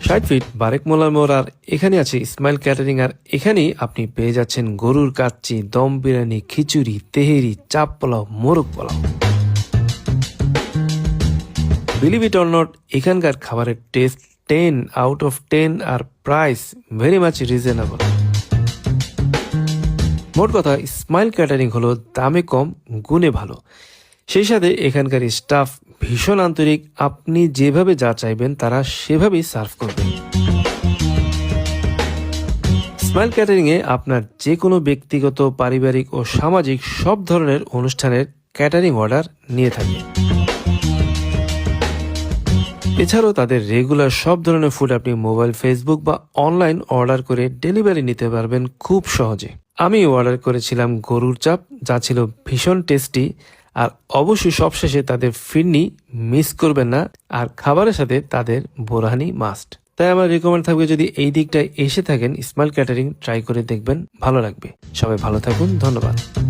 60 fit Barek molar মোড়। আর এখানে আছে ইসমাইল ক্যাটারিং। আর এখানেই আপনি পেয়ে যাচ্ছেন গরুর কাচ্চি, দম বিরিয়ানি, খিচুড়ি, তেহেরি, চাপ পোলাও, মোরগ পোলাও। বিলিভ ইট অর নট, এখানকার খাবারের টেস্ট 10 আউট অফ 10 আর প্রাইস ভেরি মাচ রিজনেবল। মোট কথা, ইসমাইল ক্যাটারিং হলো দামে কম, গুণে ভালো। সেই সাথে এখানকার স্টাফ ভীষণ আন্তরিক। আপনি যেভাবে যা চাইবেন তারা সেভাবেই সার্ভ করবে। ইসমাইল ক্যাটারিং এ আপনার যে কোনো ব্যক্তিগত, পারিবারিক ও সামাজিক সব ধরনের অনুষ্ঠানের ক্যাটারিং অর্ডার নিয়ে থাকে। এছাড়াও তাদের রেগুলার সব ধরনের ফুড আপনি মোবাইল, ফেসবুক বা অনলাইন অর্ডার করে ডেলিভারি নিতে পারবেন খুব সহজে। আমি অর্ডার করেছিলাম গরুর চাপ, যা ছিল ভীষণ টেস্টি। আর অবশ্যই সবশেষে তাদের ফিরনি মিস করবেন না। আর খাবারের সাথে তাদের বোরহানি মাস্ট। তাই আমার রিকমেন্ড থাকবে, যদি এই দিকটায় এসে থাকেন ইসমাইল ক্যাটারিং ট্রাই করে দেখবেন, ভালো লাগবে। সবাই ভালো থাকুন, ধন্যবাদ।